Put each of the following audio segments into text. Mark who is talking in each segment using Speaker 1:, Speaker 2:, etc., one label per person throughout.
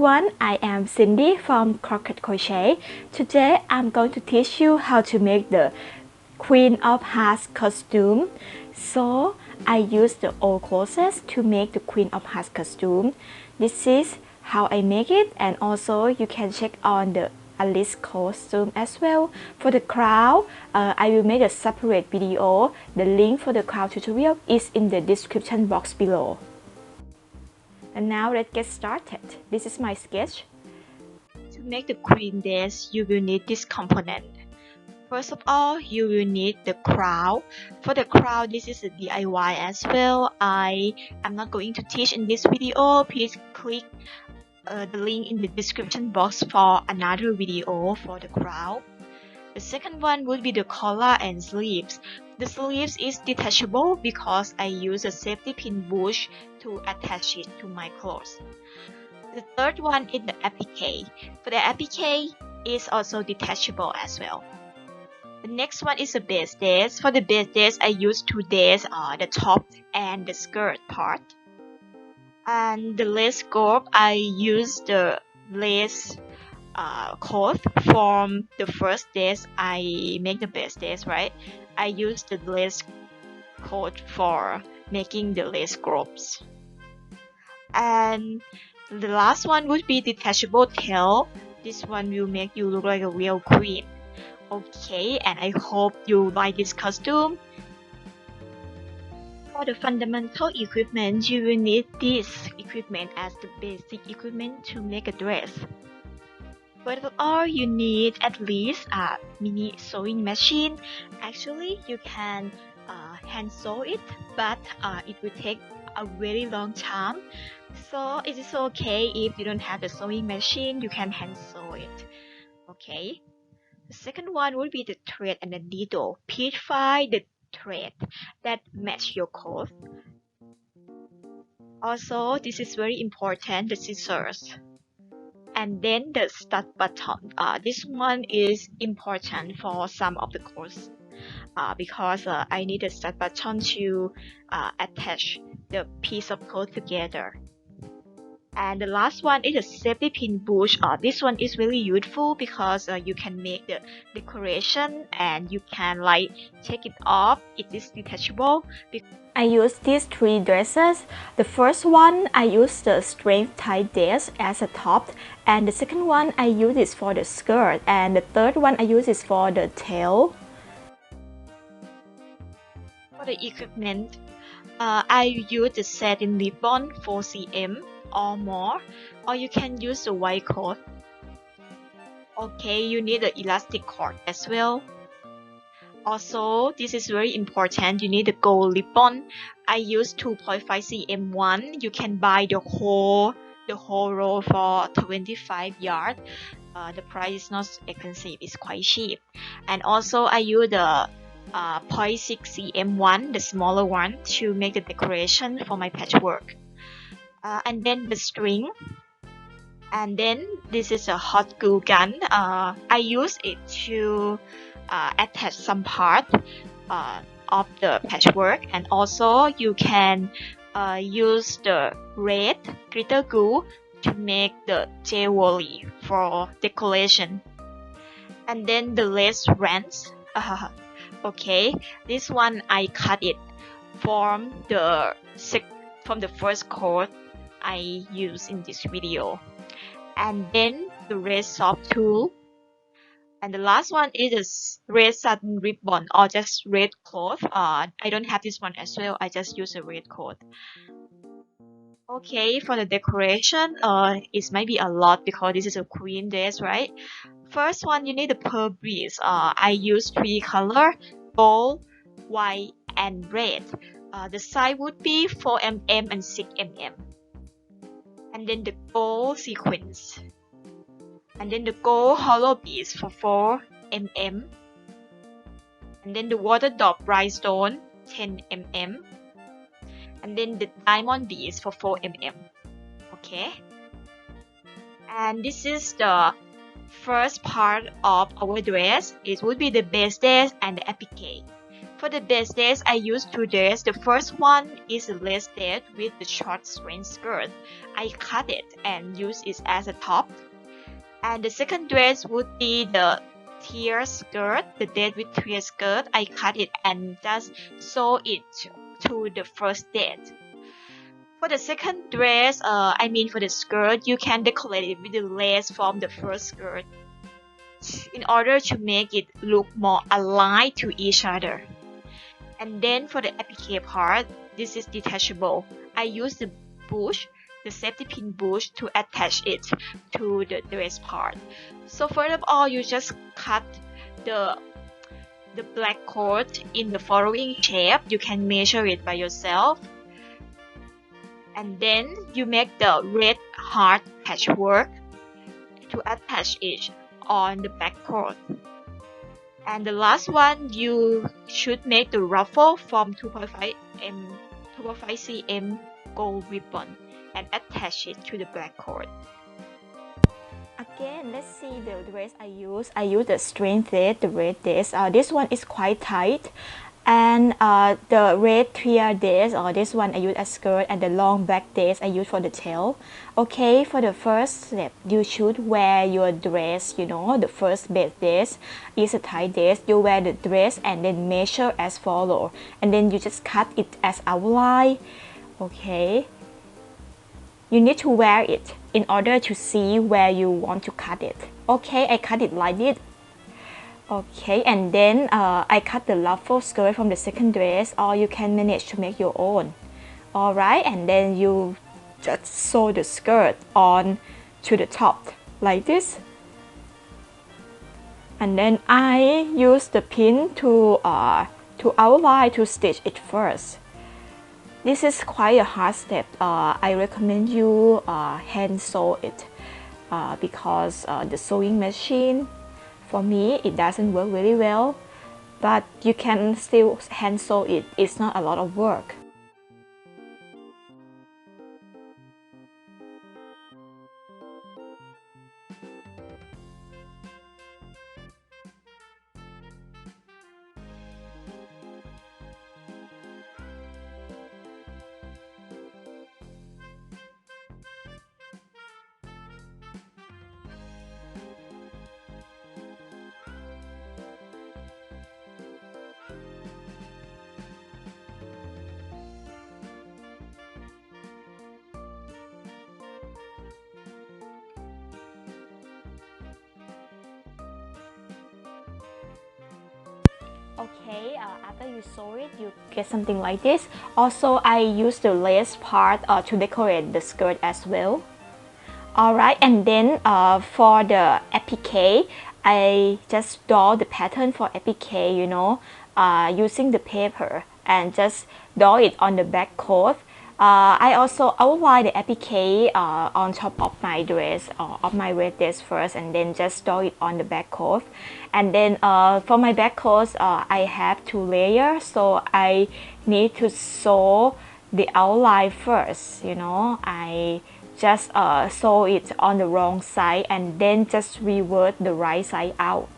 Speaker 1: everyone, I am Cindy from Crochet. Today I'm going to teach you how to make the Queen of Hearts costume. So I use the old clothes to make the Queen of Hearts costume. This is how I make it, and also you can check on the Alice costume as well. For the crown, I will make a separate video. The link for the crown tutorial is in the description box below. And now let's get started. This is my sketch. To make the queen dress, you will need this component. First of all, you will need the crown. For the crown, this is a DIY as well. I am not going to teach in this video. Please click the link in the description box for another video for the crown. The second one would be the collar and sleeves. The sleeves is detachable because I use a safety pin bush to attach it to my clothes. The third one is the applique. For the applique is also detachable as well. The next one is the base dress. For the base dress, I use two dress, the top and the skirt part. And the lace scope, I use the lace cloth from the first dress I make the base dress, right? I use the lace cloth for making the lace groups. And the last one would be detachable tail. This one will make you look like a real queen. Okay, and I hope you like this costume. For the fundamental equipment, you will need this equipment as the basic equipment to make a dress. First of all, you need at least a mini sewing machine. Actually, you can hand sew it, but it will take a very long time. So it is okay if you don't have the sewing machine, you can hand sew it. Okay. The second one would be the thread and the needle. Please find the thread that match your clothes. Also, this is very important, the scissors. And then the stud button. This one is important for some of the clothes because I need a stud button to attach the piece of cloth together. And the last one is a safety pin bush. This one is really useful because you can make the decoration and you can like take it off. It is detachable. I use these three dresses. The first one I use the strength tight dress as a top, and the second one I use is for the skirt, and the third one I use is for the tail. For the equipment, I use the satin ribbon 4 cm or more, or you can use the white cord. Okay, you need the elastic cord as well. Also, this is very important, you need the gold ribbon. I use 2.5 cm one. You can buy the whole roll for 25 yards. The price is not expensive, it's quite cheap. And also I use the 0.6 cm one, the smaller one, to make the decoration for my patchwork. And then the string. And then this is a hot glue gun. I use it to attach some part of the patchwork, and also you can use the red glitter glue to make the jewelry for decoration. And then the lace rents. Okay, this one I cut it from the first cord I use in this video. And then the red soft tool. And the last one is a red satin ribbon or just red cloth. I don't have this one as well. I just use a red cloth. Okay, for the decoration, it might be a lot because this is a queen dress, right? First one, you need the pearl beads. I use 3 colors: gold, white, and red. The size would be 4 mm and 6 mm. And then the gold sequins. And then the gold hollow beads for 4 mm. And then the water dot rhinestone 10 mm. And then the diamond beads for 4 mm. Okay. And this is the first part of our dress. It would be the base dress and the applique. For the base dress, I use two dresses. The first one is a lace dress with the short string skirt. I cut it and use it as a top. And the second dress would be the tier skirt, the dress with tier skirt. I cut it and just sew it to the first dress. For the second dress, for the skirt, you can decorate it with the lace from the first skirt in order to make it look more aligned to each other. And then for the applique part, this is detachable. I use the bush, the safety pin bush, to attach it to the dress part. So first of all, you just cut the black cord in the following shape. You can measure it by yourself. And then you make the red heart patchwork to attach it on the back cord. And the last one, you should make the ruffle from 2.5 cm gold ribbon and attach it to the black cord. Again, let's see the dress I use. I use the string thread, the red dress. This one is quite tight. And the red tier dress, or this one I use as skirt, and the long black dress I use for the tail. Okay, for the first step, you should wear your dress, the first base dress is a tight dress. You wear the dress and then measure as follow. And then you just cut it as outline. Okay. You need to wear it in order to see where you want to cut it. Okay, I cut it like this. Okay, and then I cut the ruffle skirt from the second dress, or you can manage to make your own. Alright, and then you just sew the skirt on to the top like this. And then I use the pin to outline, to stitch it first. This is quite a hard step. I recommend you hand sew it because the sewing machine, for me, it doesn't work really well, but you can still hand sew it. It's not a lot of work. Okay, after you sew it, you get something like this. Also, I use the lace part to decorate the skirt as well. Alright, and then for the applique, I just draw the pattern for applique, using the paper, and just draw it on the back cord. I also outline the applique on top of my dress, of my red dress first, and then just draw it on the back cord. And then for my back cord, I have two layers, so I need to sew the outline first. I just sew it on the wrong side and then just revert the right side out.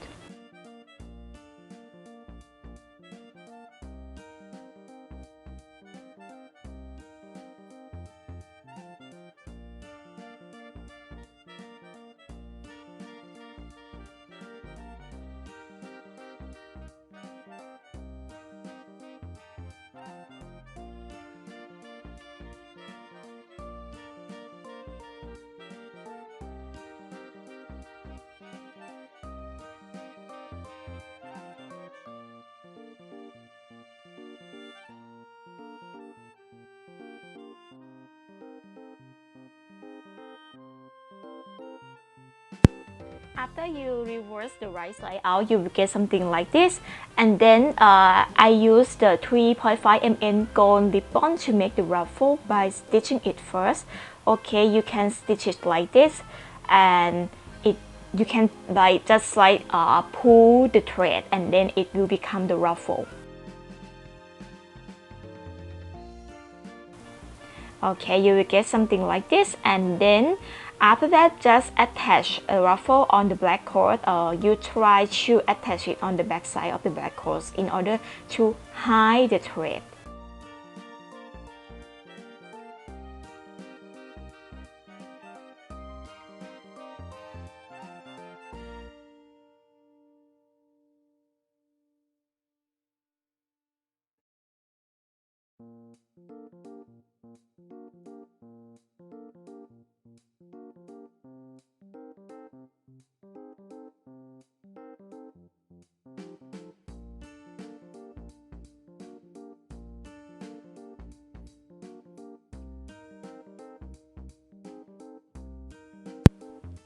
Speaker 1: After you reverse the right side out, you will get something like this. And then I use the 3.5 mm gold ribbon to make the ruffle by stitching it first. Okay, you can stitch it like this, and you can just pull the thread, and then it will become the ruffle. Okay, you will get something like this, and then After that, just attach a ruffle on the black cord, or you try to attach it on the back side of the black cord in order to hide the thread.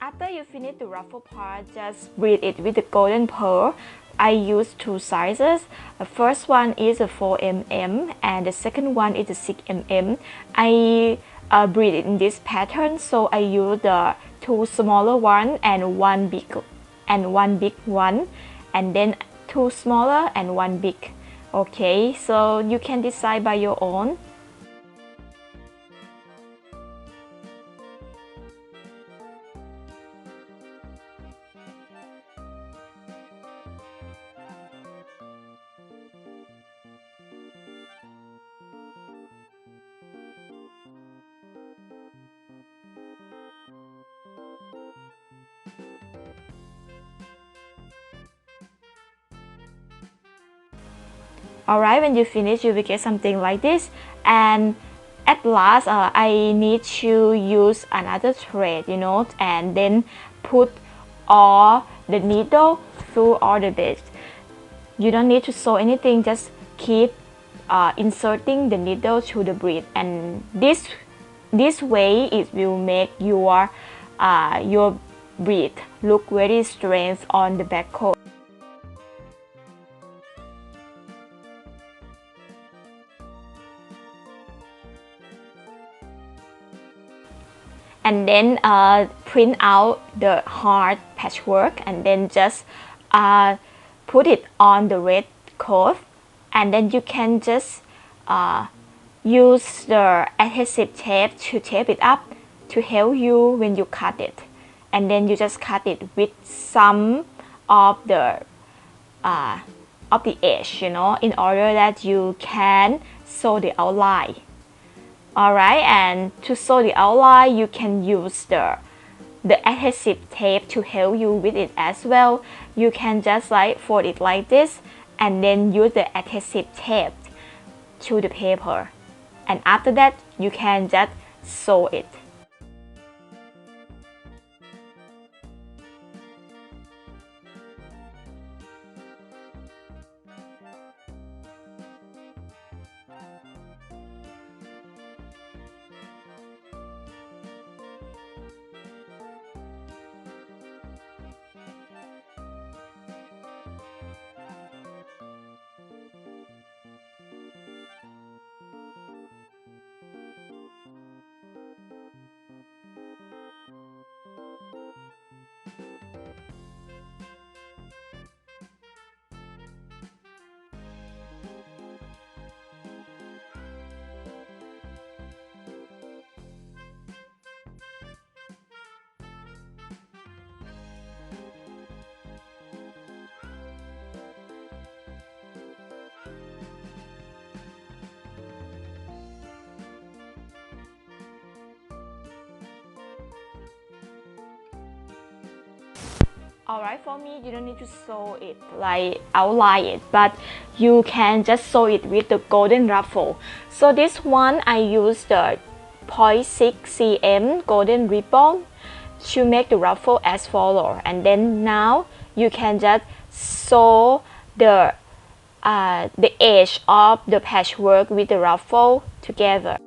Speaker 1: After you finish the ruffle part, just braid it with the golden pearl. I use two sizes. The first one is a 4 mm and the second one is a 6 mm. I braid it in this pattern, so I use the two smaller one and one big one, and then two smaller and one big. Okay, so you can decide by your own. Alright, when you finish, you will get something like this. And at last, I need to use another thread, and then put all the needle through all the bits. You don't need to sew anything, just keep inserting the needle to the bead, and this way it will make your bead look very strange on the back cord. And then print out the hard patchwork, and then just put it on the red cloth, and then you can just use the adhesive tape to tape it up to help you when you cut it. And then you just cut it with some of the edge, in order that you can sew the outline. Alright, and to sew the outline, you can use the adhesive tape to help you with it as well. You can just like fold it like this, and then use the adhesive tape to the paper. And after that, you can just sew it. Alright, for me, you don't need to sew it, like outline it, but you can just sew it with the golden ruffle. So this one, I use the 0.6 cm golden ribbon to make the ruffle as follows. And then now you can just sew the edge of the patchwork with the ruffle together.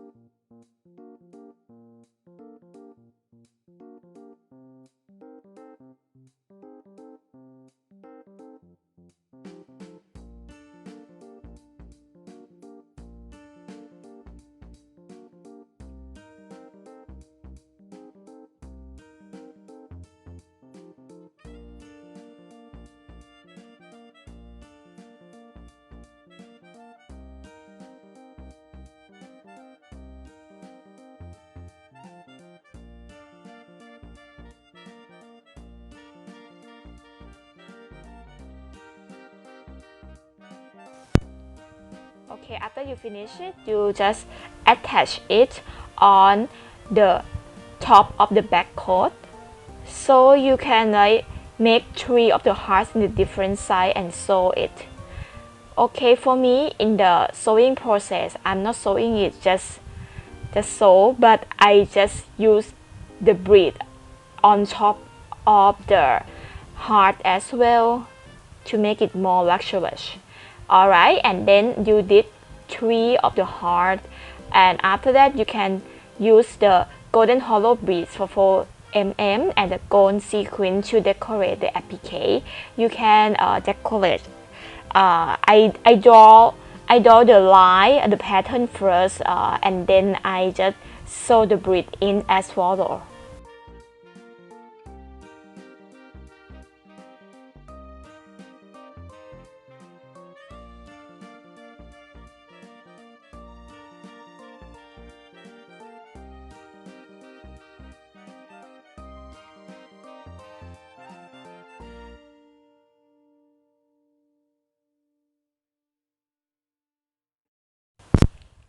Speaker 1: Okay, after you finish it, you just attach it on the top of the back coat. So you can like make 3 of the hearts in the different side and sew it. Okay, for me in the sewing process, I'm not sewing it just sew, but I just use the bead on top of the heart as well to make it more luxurious. Alright, and then you did 3 of the heart, and after that you can use the golden hollow beads for 4 mm and the gold sequin to decorate the applique. You can decorate. I draw the line, the pattern first, and then I just sew the bead in as follows.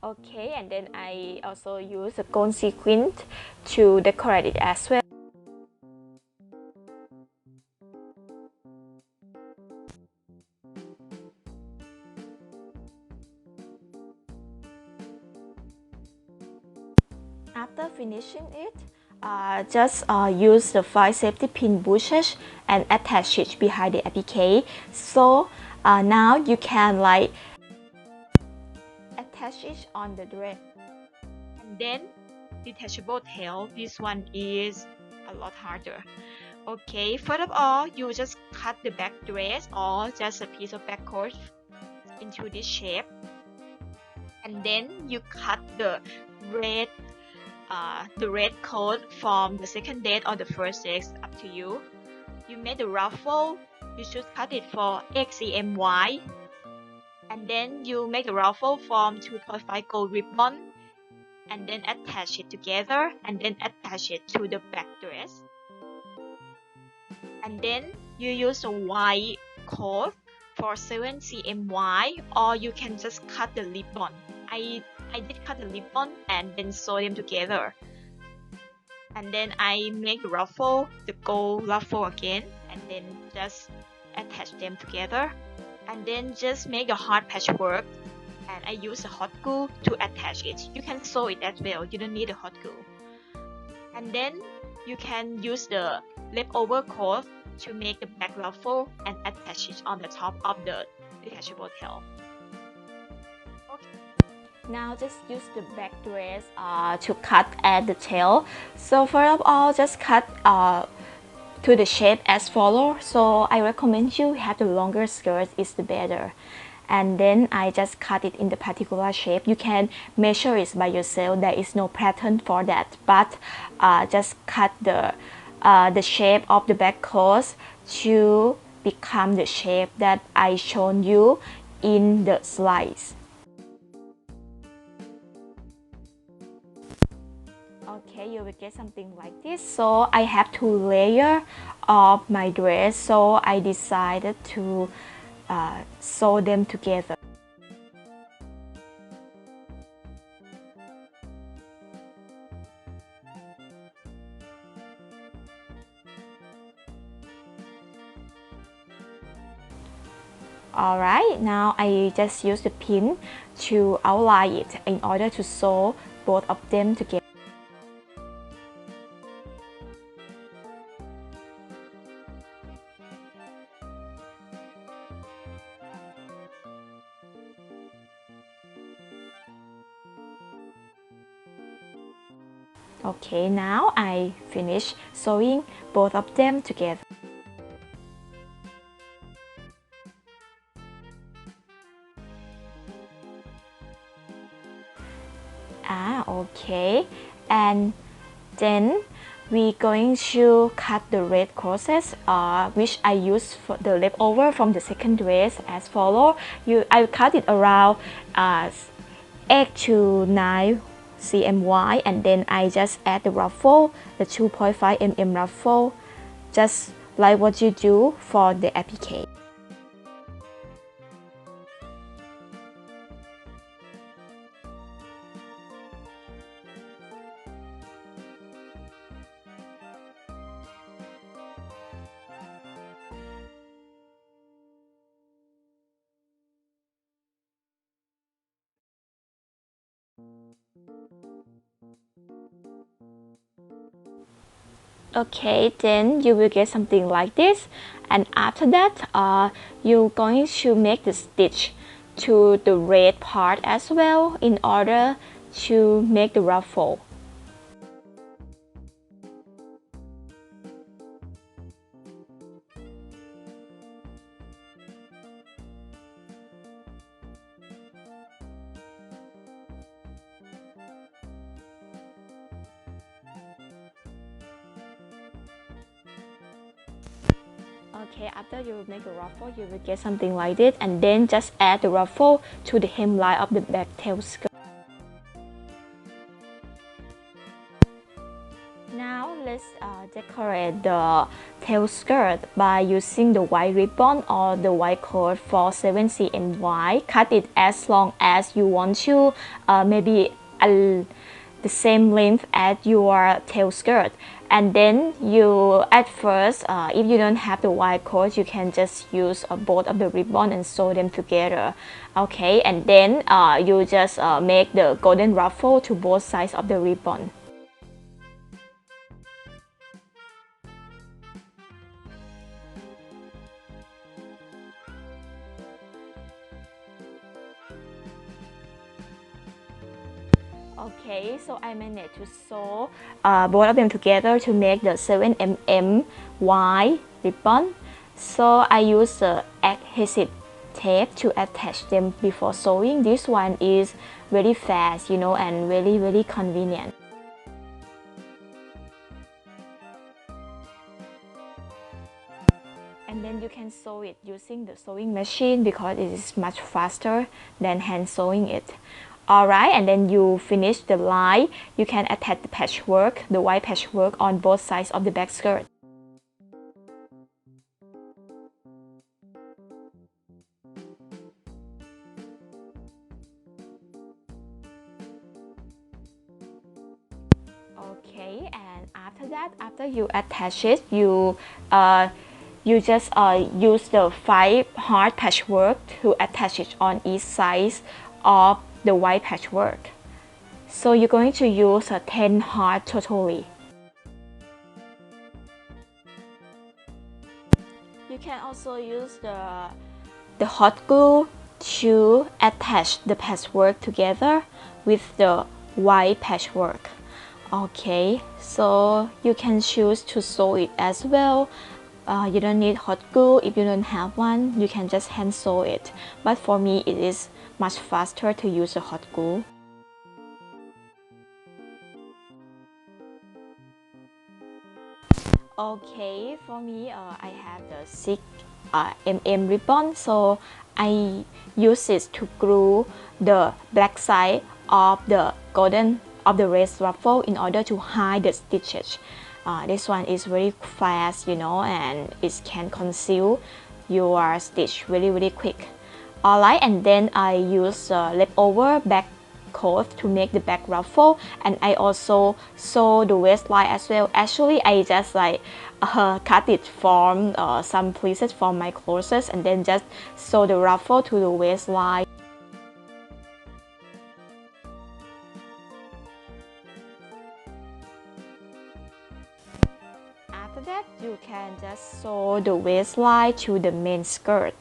Speaker 1: Okay, and then I also use a gold sequin to decorate it as well. After finishing it, just use the 5 safety pin bushes and attach it behind the applique. So now you can like attach it on the dress. And then detachable tail, this one is a lot harder. Okay, first of all, you just cut the back dress or just a piece of back coat into this shape. And then you cut the red coat from the second date or the first date, up to you. You made the ruffle, you should cut it for 8 cm wide. And then you make the ruffle from 2.5 gold ribbon and then attach it together and then attach it to the back dress. And then you use a white cord for 7 cm wide, or you can just cut the ribbon. I did cut the ribbon and then sew them together. And then I make the ruffle, the gold ruffle again, and then just attach them together. And then just make a hard patchwork, and I use a hot glue to attach it. You can sew it as well, you don't need a hot glue. And then you can use the leftover cord to make the back ruffle and attach it on the top of the detachable tail. Now just use the back dress to cut at the tail. So first of all, just cut to the shape as follows. So I recommend you have the longer skirt is the better. And then I just cut it in the particular shape. You can measure it by yourself. There is no pattern for that, but just cut the shape of the back coat to become the shape that I shown you in the slides. Okay, you will get something like this. So I have 2 layers of my dress, so I decided to sew them together. Alright, now I just use the pin to outline it in order to sew both of them together. Okay, now I finish sewing both of them together. Okay, and then we're going to cut the red crochet, which I use for the leftover from the second dress as follow. I cut it around 8 to 9 cm wide, and then I just add the ruffle, the 2.5 mm ruffle, just like what you do for the applique. Okay, then you will get something like this, and after that you're going to make the stitch to the red part as well in order to make the ruffle. Okay, after you make the ruffle, you will get something like this, and then just add the ruffle to the hemline of the back tail skirt. Now let's decorate the tail skirt by using the white ribbon or the white cord for 7 cm wide. Cut it as long as you want to, maybe the same length as your tail skirt. And then you, at first, if you don't have the white cord, you can just use both of the ribbon and sew them together. Okay, and then you just make the golden ruffle to both sides of the ribbon. Okay, so I managed to sew both of them together to make the 7 mm wide ribbon. So I use the adhesive tape to attach them before sewing. This one is very fast, you know, and very convenient. And then you can sew it using the sewing machine because it is much faster than hand sewing it. Alright, and then you finish the line, you can attach the patchwork, the white patchwork on both sides of the back skirt. Okay, and after that, after you attach it, you just use the 5 hard patchwork to attach it on each side of the white patchwork. So you're going to use 10 hard totally. You can also use the hot glue to attach the patchwork together with the white patchwork. Okay, so you can choose to sew it as well. You don't need hot glue. If you don't have one, you can just hand sew it. But for me, it is much faster to use the hot glue. Okay, for me, I have the 6 mm ribbon, so I use it to glue the black side of the red ruffle in order to hide the stitches. This one is very fast, you know, and it can conceal your stitch very quick. Alright, and then I use leftover back cord to make the back ruffle, and I also sew the waistline as well. Actually, I just cut it from some pieces from my clothes and then just sew the ruffle to the waistline. After that, you can just sew the waistline to the main skirt.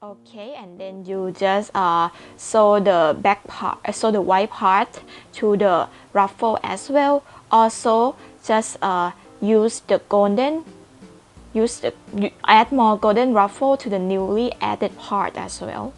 Speaker 1: Okay, and then you just sew the back part, sew the white part to the ruffle as well. Also, just add more golden ruffle to the newly added part as well.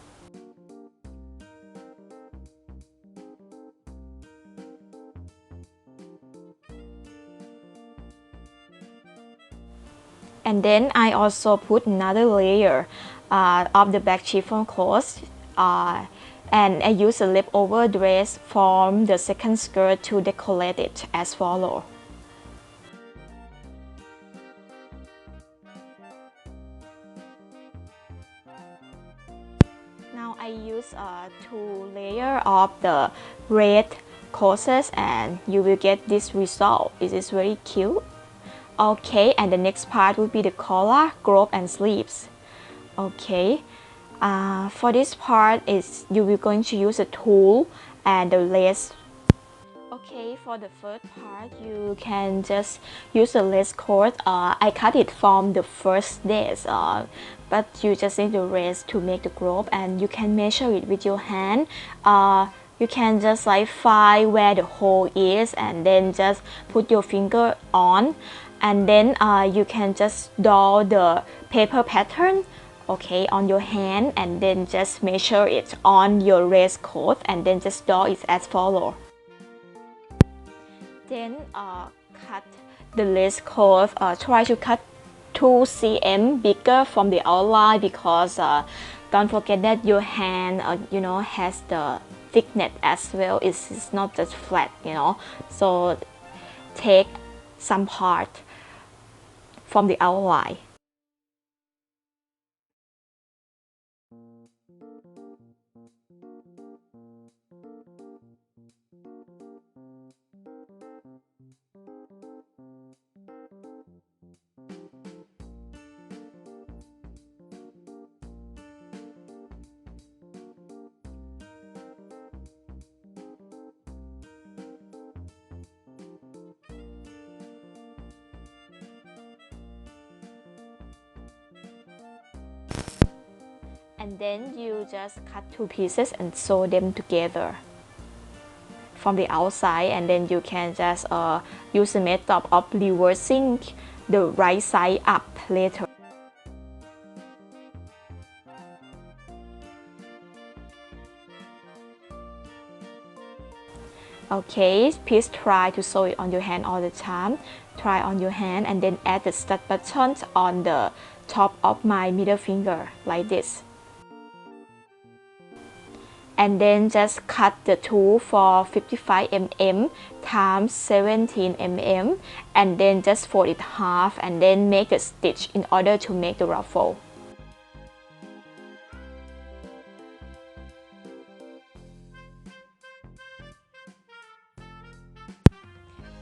Speaker 1: And then I also put another layer of the back chiffon cloth, and I use a leftover dress from the second skirt to decorate it as follows. Now I use 2 layers of the red corsets, and you will get this result. It is very cute. Okay, and the next part will be the collar, glove, and sleeves. Okay, for this part you will going to use a tool and the lace Okay, for the first part, you can just use the lace cord. I cut it from the first days, but you just need the rest to make the group, and you can measure it with your hand. You can just like find where the hole is and then just put your finger on, and then you can just draw the paper pattern, okay, on your hand, and then just measure it on your lace cord and then just draw it as follows. Then cut the lace cord. Try to cut 2 cm bigger from the outline, because don't forget that your hand has the thickness as well. It's not just flat, so take some part from the outline. And then you just cut 2 pieces and sew them together from the outside, and then you can just use the method of reversing the right side up later. Okay, please try to sew it on your hand all the time. Try on your hand and then add the stud buttons on the top of my middle finger like this. And then just cut the tool for 55 mm times 17 mm, and then just fold it half and then make a stitch in order to make the ruffle.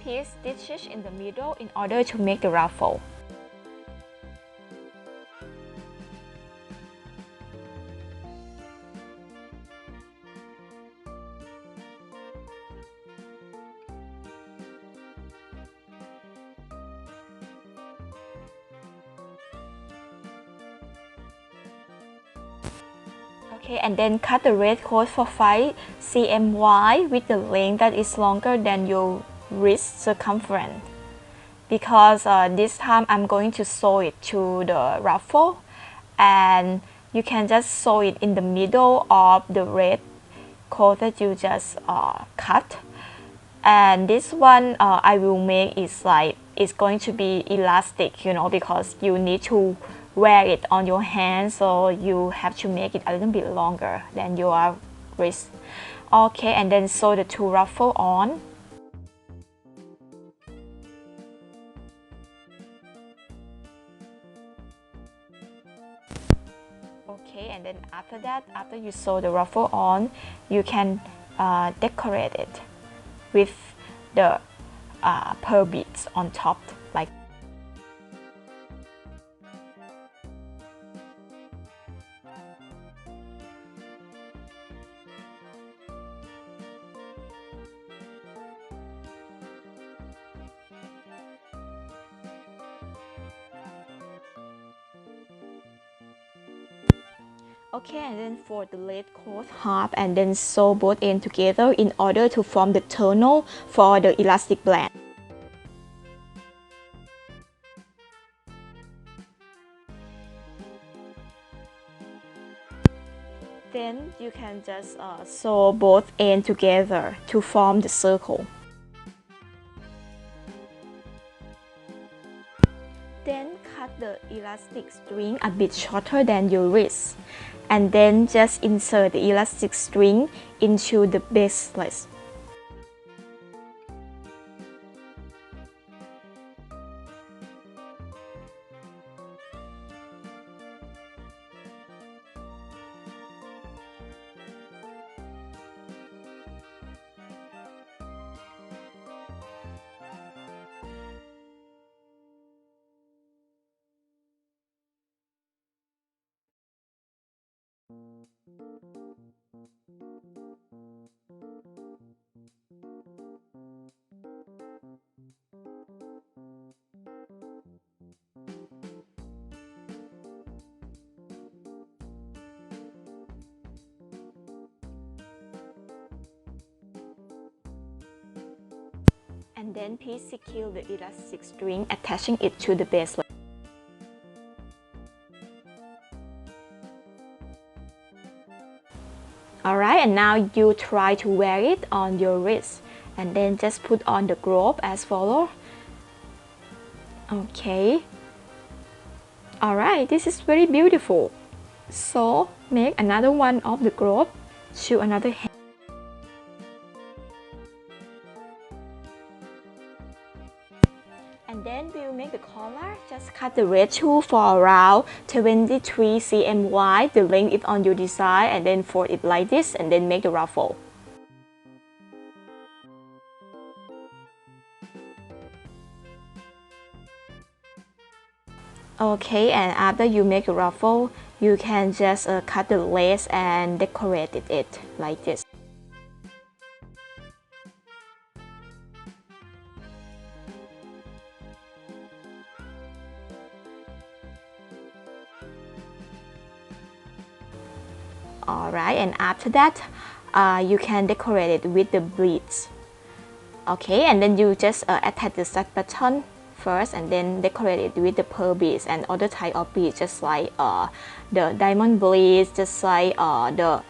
Speaker 1: Please stitch in the middle in order to make the ruffle. Okay, and then cut the red cord for 5 cm wide with the length that is longer than your wrist circumference. Because this time I'm going to sew it to the ruffle, and you can just sew it in the middle of the red cord that you just cut. And this one I will make is like it's going to be elastic, because you need to wear it on your hand, so you have to make it a little bit longer than your wrist. Okay, and then sew the 2 ruffle on. Okay, and then after that, after you sew the ruffle on, you can decorate it with the pearl beads on top, like. Okay, and then for the red cord half and then sew both ends together in order to form the tunnel for the elastic band. Then you can just sew both ends together to form the circle. Then cut the elastic string a bit shorter than your wrist, and then just insert the elastic string into the bracelet. then please secure the elastic string, attaching it to the base layer. Alright, and now you try to wear it on your wrist, and then just put on the glove as follows. Okay. Alright, this is very beautiful. So make another one of the glove to another hand. And then we'll make the collar. Just cut the red tool for around 23 cm wide. The length is on your design, and then fold it like this, and then make the ruffle. Okay, and after you make a ruffle, you can just cut the lace and decorate it like this. Alright, and after that, you can decorate it with the beads. Okay, and then you just attach the stud button first, and then decorate it with the pearl beads and other type of beads, just like the diamond beads, just like the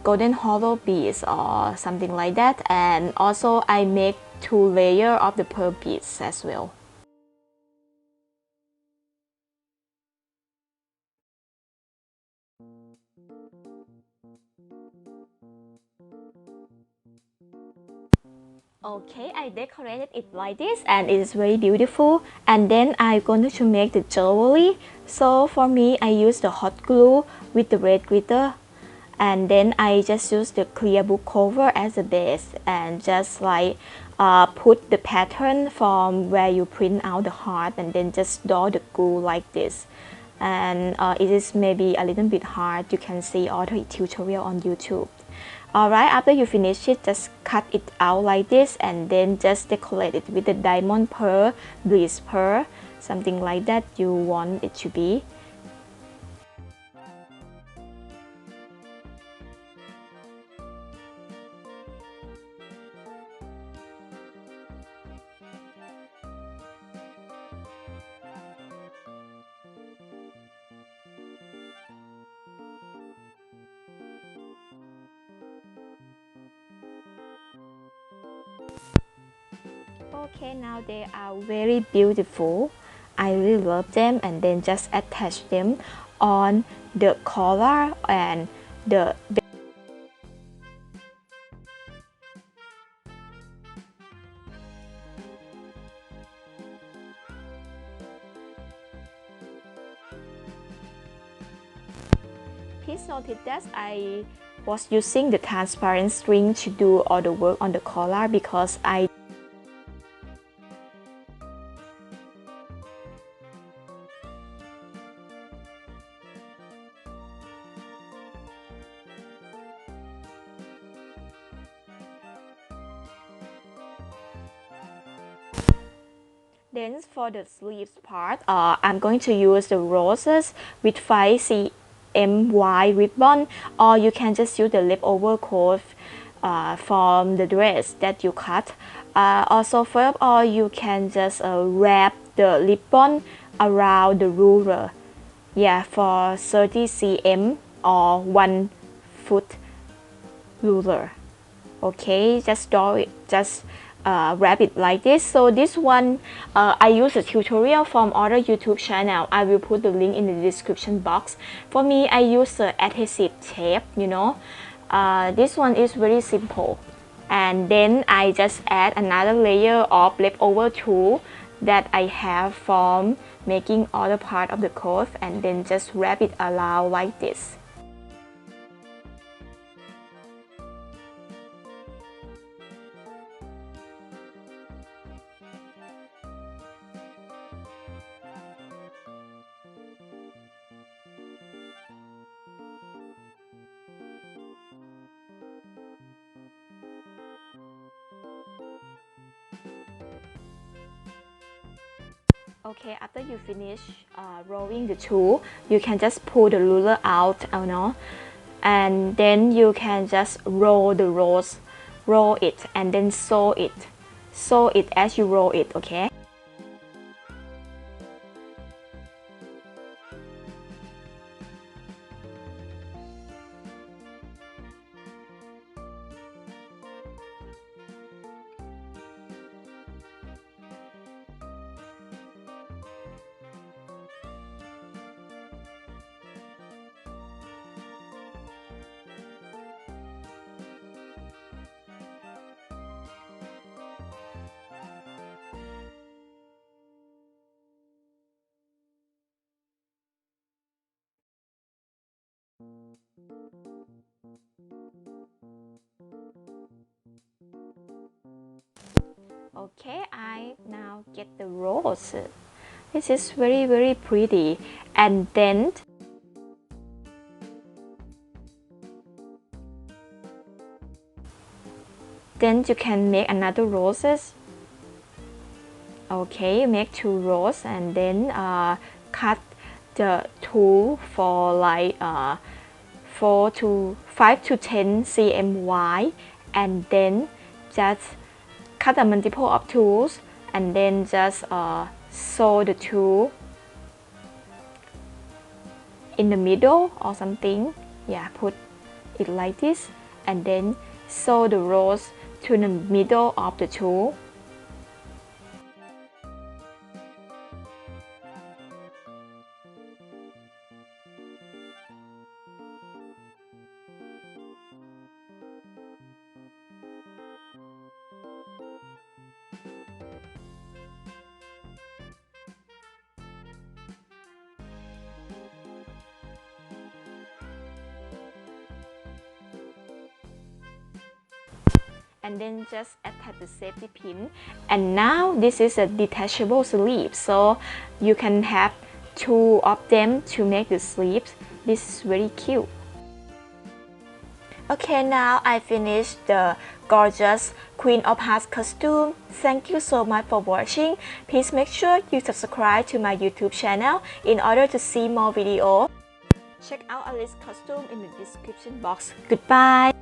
Speaker 1: golden hollow beads or something like that. And also I make 2 layers of the pearl beads as well. Okay, I decorated it like this, and it is very beautiful. And then I'm going to make the jewelry. So for me, I use the hot glue with the red glitter, and then I just use the clear book cover as a base, and just like put the pattern from where you print out the heart, and then just draw the glue like this. And it is maybe a little bit hard. You can see other tutorial on YouTube. Alright, after you finish it, just cut it out like this, and then just decorate it with the diamond pearl, bliss pearl, something like that you want it to be. Okay, now they are very beautiful. I really love them, and then just attach them on the collar and the Please notice that I was using the transparent string to do all the work on the collar, because I Then for the sleeves part, I'm going to use the roses with 5 cm wide ribbon, or you can just use the leftover cord from the dress that you cut. Also, first of all, you can just wrap the ribbon around the ruler, yeah, for 30 cm or 1 foot ruler. Okay, just draw it, just wrap it like this. So this one, I use a tutorial from other YouTube channel. I will put the link in the description box. For me, I use the adhesive tape, you know. This one is very simple. And then I just add another layer of leftover tool that I have from making other part of the coat, and then just wrap it around like this. Okay, after you finish rolling the tool, you can just pull the ruler out, you know, and then you can just roll the rolls, roll it, and then sew it. sew it as you roll it, okay? Okay, I now get the rose. This is very pretty. And then you can make another roses. Okay, make 2 rows and then cut the tool for like 5 to 10 cm wide, and then just cut a multiple of tools and then just sew the tool in the middle or something. Yeah, put it like this and then sew the rows to the middle of the tool. And then just attach the safety pin. And now this is a detachable sleeve, so you can have 2 of them to make the sleeves. This is very cute. Okay, now I finished the gorgeous Queen of Hearts costume. Thank you so much for watching. Please make sure you subscribe to my YouTube channel in order to see more videos. Check out Alice's costume in the description box. Goodbye!